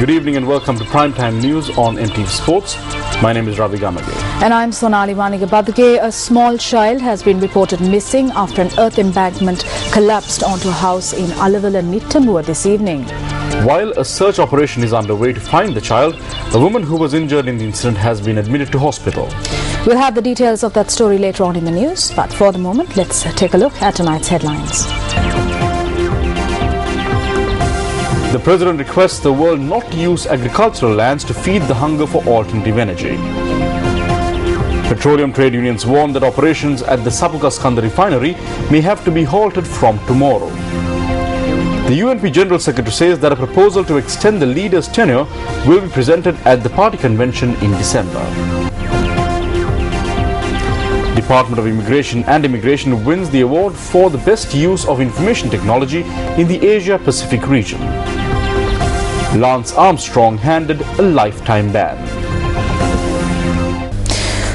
Good evening and welcome to Primetime News on MTV Sports. My name is Ravi Gamage. And I'm Sonali Vanigabadge. A small child has been reported missing after an earth embankment collapsed onto a house in Alavala, Nittamur this evening. While a search operation is underway to find the child, a woman who was injured in the incident has been admitted to hospital. We'll have the details of that story later on in the news, but for the moment, let's take a look at tonight's headlines. The President requests the world not to use agricultural lands to feed the hunger for alternative energy. Petroleum trade unions warn that operations at the Sapukaskanda refinery may have to be halted from tomorrow. The UNP General Secretary says that a proposal to extend the leader's tenure will be presented at the party convention in December. Department of Immigration wins the award for the best use of information technology in the Asia-Pacific region. Lance Armstrong handed a lifetime ban.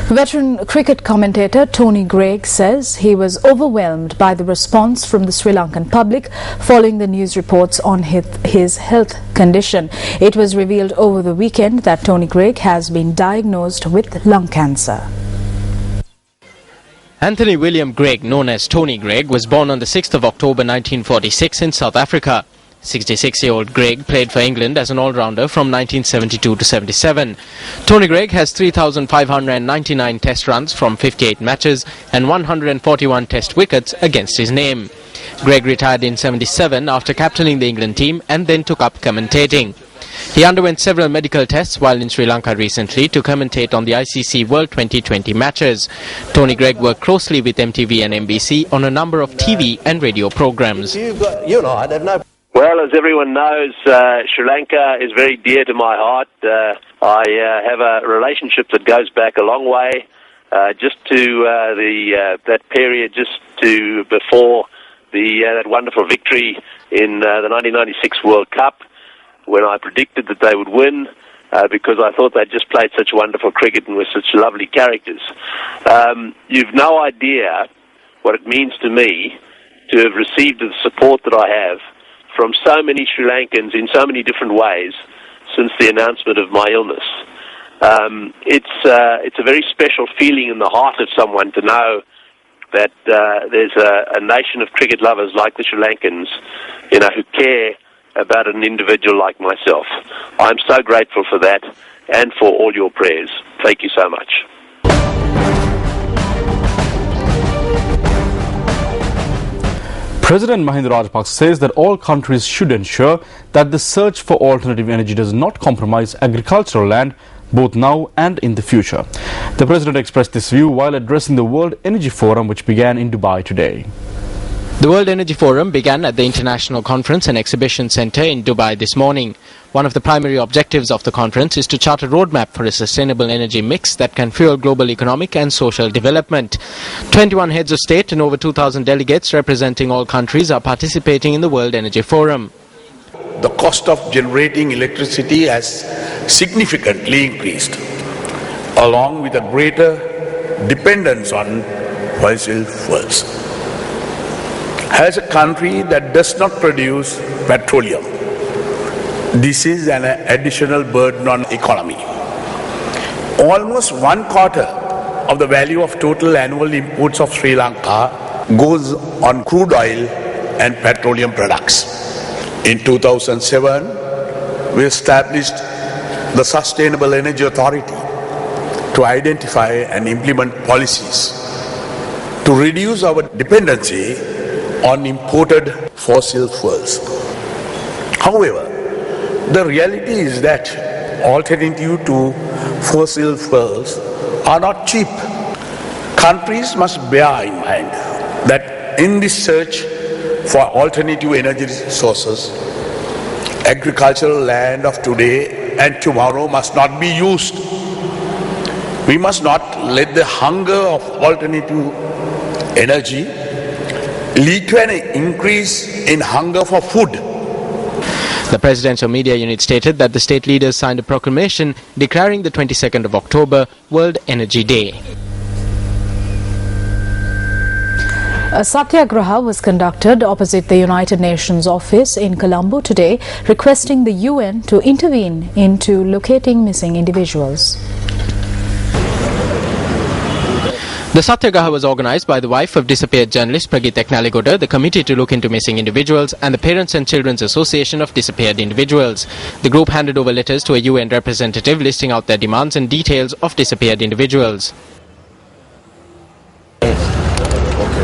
Veteran cricket commentator Tony Greig says he was overwhelmed by the response from the Sri Lankan public following the news reports on his health condition. It was revealed over the weekend that Tony Greig has been diagnosed with lung cancer. Anthony William Greig, known as Tony Greig, was born on the 6th of October 1946 in South Africa. 66-year-old Greig played for England as an all-rounder from 1972 to 77. Tony Greig has 3,599 test runs from 58 matches and 141 test wickets against his name. Greig retired in 77 after captaining the England team and then took up commentating. He underwent several medical tests while in Sri Lanka recently to commentate on the ICC World 2020 matches. Tony Greig worked closely with MTV and NBC on a number of TV and radio programs. Well, as everyone knows, Sri Lanka is very dear to my heart. I have a relationship that goes back a long way, just to that period, just to before that wonderful victory in the 1996 World Cup, when I predicted that they would win, because I thought they'd just played such wonderful cricket and were such lovely characters. You've no idea what it means to me to have received the support that I have from so many Sri Lankans in so many different ways since the announcement of my illness. It's a very special feeling in the heart of someone to know that there's a nation of cricket lovers like the Sri Lankans, who care about an individual like myself. I'm so grateful for that and for all your prayers. Thank you so much. President Mahinda Rajapaksa says that all countries should ensure that the search for alternative energy does not compromise agricultural land both now and in the future. The President expressed this view while addressing the World Energy Forum, which began in Dubai today. The World Energy Forum began at the International Conference and Exhibition Centre in Dubai this morning. One of the primary objectives of the conference is to chart a roadmap for a sustainable energy mix that can fuel global economic and social development. 21 heads of state and over 2,000 delegates representing all countries are participating in the World Energy Forum. The cost of generating electricity has significantly increased, along with a greater dependence on fossil fuels. As a country that does not produce petroleum, this is an additional burden on the economy. Almost 1/4 of the value of total annual imports of Sri Lanka goes on crude oil and petroleum products. In 2007, we established the Sustainable Energy Authority to identify and implement policies to reduce our dependency on imported fossil fuels. However, the reality is that alternatives to fossil fuels are not cheap. Countries must bear in mind that in this search for alternative energy sources, agricultural land of today and tomorrow must not be used. We must not let the hunger of alternative energy lead to an increase in hunger for food. The Presidential Media Unit stated that the state leaders signed a proclamation declaring the 22nd of October World Energy Day. A satyagraha was conducted opposite the United Nations office in Colombo today, requesting the UN to intervene into locating missing individuals. The satyagraha was organized by the wife of disappeared journalist Pragit Eknaligoda, the Committee to Look into Missing Individuals, and the Parents and Children's Association of Disappeared Individuals. The group handed over letters to a UN representative listing out their demands and details of disappeared individuals.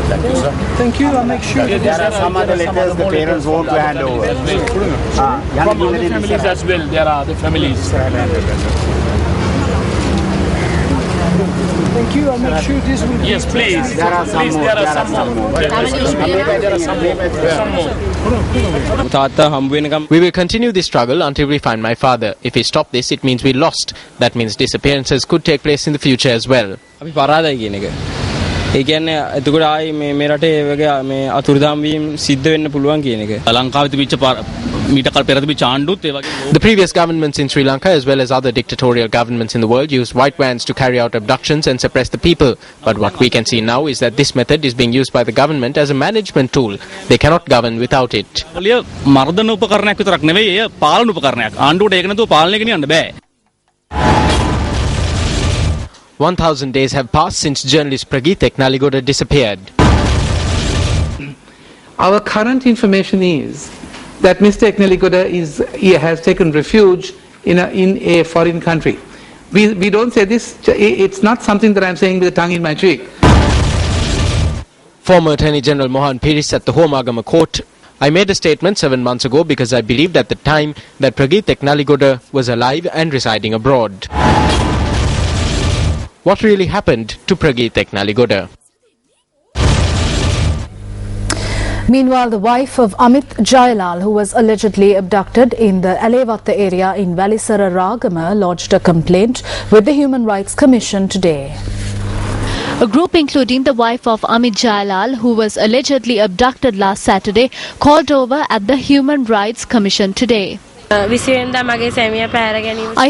Thank you, sir. Thank you. I'll make sure that there are some other letters the parents want to hand over. From other families as well, there are other families. Thank you. I'll make sure this will be... Yes, please. There are some more. There are some more. We will continue this struggle until we find my father. If we stop this, it means we lost. That means disappearances could take place in the future as well. ඒ කියන්නේ එතකොට ආයි මේ රටේ වගේ මේ අතුරුදහන් වීම සිද්ධ වෙන්න පුළුවන් කියන එක. ලංකාවේ තිබිච්ච මීට කල් පෙර තිබිච්ච ආණ්ඩුත් ඒ වගේ. The previous governments in Sri Lanka as well as other dictatorial governments in the world used white vans to carry out abductions and suppress the people. But what we can see now is that this method is being used by the government as a management tool. They cannot govern without it. මර්ධන උපකරණයක් විතරක් නෙවෙයි එය පාලන උපකරණයක්. ආණ්ඩුවට ඒක නැතුව පාලනය ගෙනියන්න බෑ. 1,000 days have passed since journalist Pragit Eknaligoda disappeared. Our current information is that Mr. Eknaligoda has taken refuge in a foreign country. We don't say this, it's not something that I'm saying with a tongue in my cheek. Former Attorney General Mohan Piris at the Homagama court: I made a statement 7 months ago because I believed at the time that Pragit Eknaligoda was alive and residing abroad. What really happened to Pragit Eknaligoda? Meanwhile, the wife of Amit Jailal, who was allegedly abducted in the Alewata area in Valisara Ragama, lodged a complaint with the Human Rights Commission today. A group including the wife of Amit Jailal, who was allegedly abducted last Saturday, called over at the Human Rights Commission today. I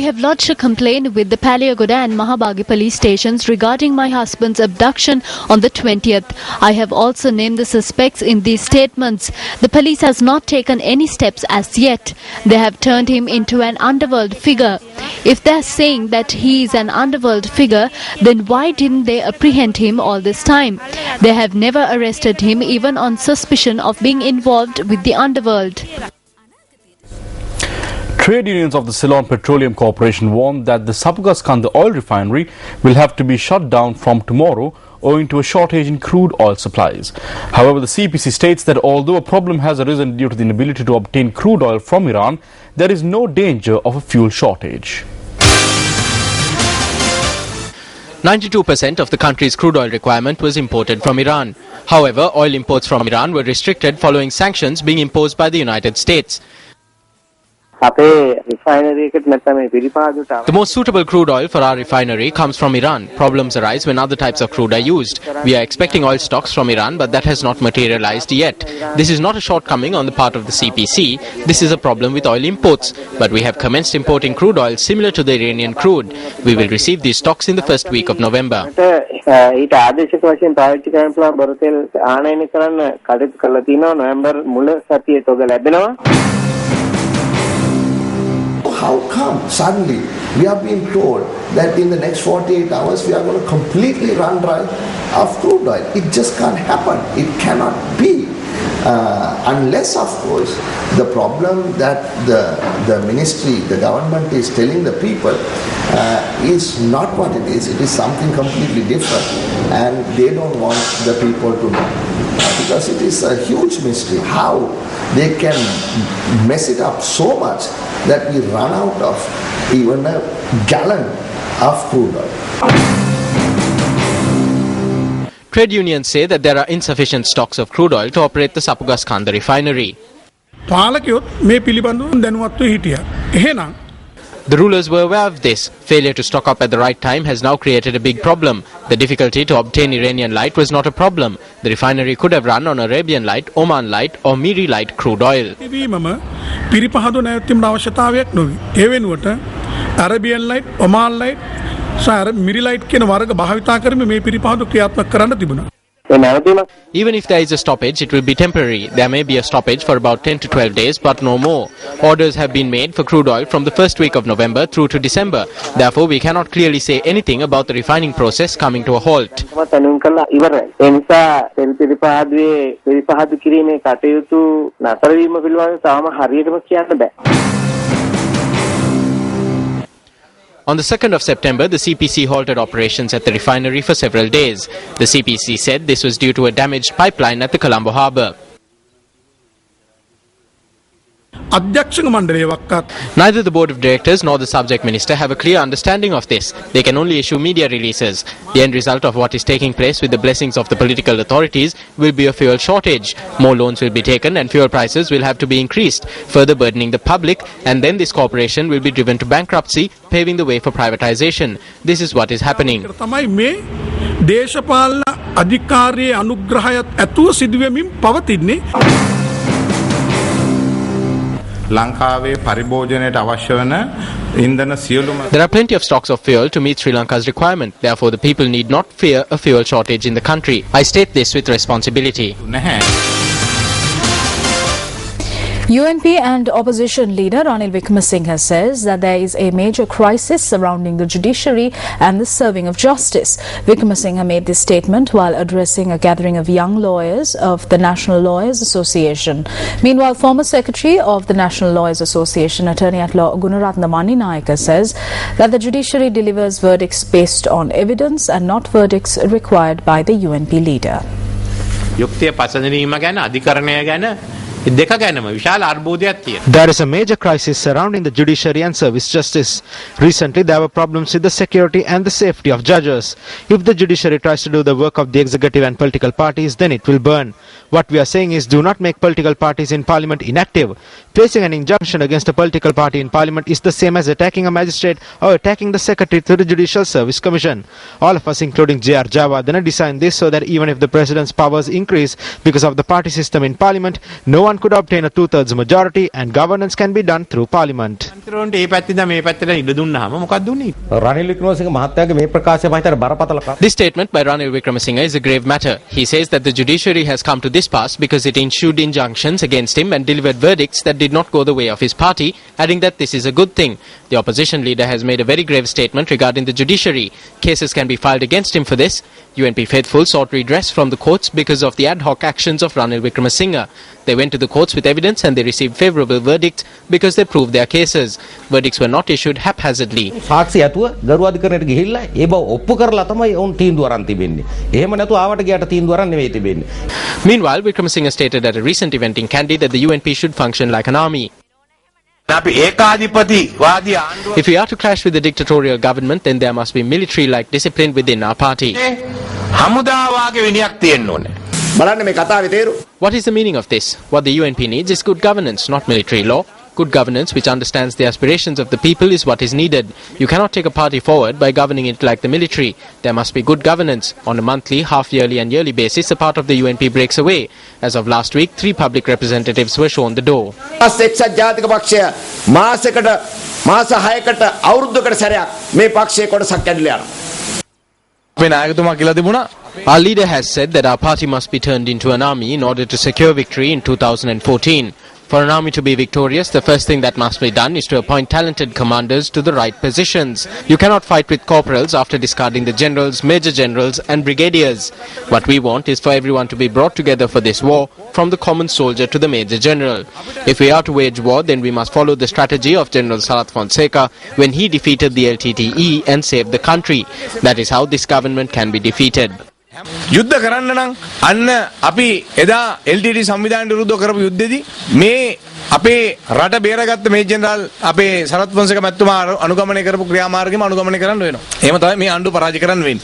have lodged a complaint with the Palayagoda and Mahabagi police stations regarding my husband's abduction on the 20th. I have also named the suspects in these statements. The police has not taken any steps as yet. They have turned him into an underworld figure. If they are saying that he is an underworld figure, then why didn't they apprehend him all this time? They have never arrested him even on suspicion of being involved with the underworld. Trade unions of the Ceylon Petroleum Corporation warned that the Sapugaskanda oil refinery will have to be shut down from tomorrow owing to a shortage in crude oil supplies. However, the CPC states that although a problem has arisen due to the inability to obtain crude oil from Iran, there is no danger of a fuel shortage. 92% of the country's crude oil requirement was imported from Iran. However, oil imports from Iran were restricted following sanctions being imposed by the United States. The most suitable crude oil for our refinery comes from Iran. Problems arise when other types of crude are used. We are expecting oil stocks from Iran, but that has not materialized yet. This is not a shortcoming on the part of the CPC. This is a problem with oil imports. But we have commenced importing crude oil similar to the Iranian crude. We will receive these stocks in the first week of November. How come suddenly we are being told that in the next 48 hours we are going to completely run dry of crude oil? It just can't happen. It cannot be. Unless, of course, the problem that the ministry, the government is telling the people is not what it is. It is something completely different, and they don't want the people to know. Because it is a huge mystery how they can mess it up so much that we run out of even a gallon of crude oil. Trade unions say that there are insufficient stocks of crude oil to operate the Sapugaskanda refinery. The rulers were aware of this. Failure to stock up at the right time has now created a big problem. The difficulty to obtain Iranian light was not a problem. The refinery could have run on Arabian light, Oman light or Miri light crude oil. Arabian light, Oman light, Miri light කියන වර්ග භාවිතා කරමින් මේ පිරිපහදු ක්‍රියාත්මක කරන්න තිබුණා. Even if there is a stoppage, it will be temporary. There may be a stoppage for about 10 to 12 days, but no more. Orders have been made for crude oil from the first week of November through to December. Therefore, we cannot clearly say anything about the refining process coming to a halt. On the 2nd of September, the CPC halted operations at the refinery for several days. The CPC said this was due to a damaged pipeline at the Colombo harbour. Neither the board of directors nor the subject minister have a clear understanding of this. They can only issue media releases. The end result of what is taking place with the blessings of the political authorities will be a fuel shortage. More loans will be taken and fuel prices will have to be increased, further burdening the public, and then this corporation will be driven to bankruptcy, paving the way for privatization. This is what is happening. There are plenty of stocks of fuel to meet Sri Lanka's requirement. Therefore, the people need not fear a fuel shortage in the country. I state this with responsibility. UNP and opposition leader Ranil Wickremesinghe says that there is a major crisis surrounding the judiciary and the serving of justice. Wickremesinghe made this statement while addressing a gathering of young lawyers of the National Lawyers Association. Meanwhile, former secretary of the National Lawyers Association, Attorney at Law Gunaratna Maninayaka, says that the judiciary delivers verdicts based on evidence and not verdicts required by the UNP leader. There is a major crisis surrounding the judiciary and service justice. Recently, there were problems with the security and the safety of judges. If the judiciary tries to do the work of the executive and political parties, then it will burn. What we are saying is, do not make political parties in parliament inactive. Placing an injunction against a political party in parliament is the same as attacking a magistrate or attacking the secretary to the Judicial Service Commission. All of us, including J.R. Javadana, designed this so that even if the president's powers increase because of the party system in parliament, no one could obtain a two-thirds majority and governance can be done through parliament. This statement by Ranil Wickremesinghe is a grave matter. He says that the judiciary has come to this pass because it issued injunctions against him and delivered verdicts that did not go the way of his party, adding that this is a good thing. The opposition leader has made a very grave statement regarding the judiciary. Cases can be filed against him for this. UNP faithful sought redress from the courts because of the ad hoc actions of Ranil Wickremesinghe. They went to the courts with evidence and they received favourable verdicts because they proved their cases. Verdicts were not issued haphazardly. Meanwhile, Wickremesinghe stated at a recent event in Kandy that the UNP should function like an army. If we are to clash with the dictatorial government, then there must be military-like discipline within our party. What is the meaning of this? What the UNP needs is good governance, not military law. Good governance which understands the aspirations of the people is what is needed. You cannot take a party forward by governing it like the military. There must be good governance. On a monthly, half-yearly and yearly basis, a part of the UNP breaks away. As of last week, 3 public representatives were shown the door. Our leader has said that our party must be turned into an army in order to secure victory in 2014. For an army to be victorious, the first thing that must be done is to appoint talented commanders to the right positions. You cannot fight with corporals after discarding the generals, major generals and brigadiers. What we want is for everyone to be brought together for this war, from the common soldier to the major general. If we are to wage war, then we must follow the strategy of General Sarath Fonseca when he defeated the LTTE and saved the country. That is how this government can be defeated. යුද්ධ කරන්න නම් අන්න අපි එදා LTT සංවිධානයට විරුද්ධව කරපු යුද්ධෙදී මේ අපේ රට බේරගත්ත මේ ජෙනරාල් අපේ සරත් ෆොන්සේකා මැතිතුමා අනුගමනය කරපු ක්‍රියාමාර්ගෙම අනුගමනය කරන්න වෙනවා. එහෙම තමයි මේ ආණ්ඩුව පරාජය කරන්න වෙන්නේ.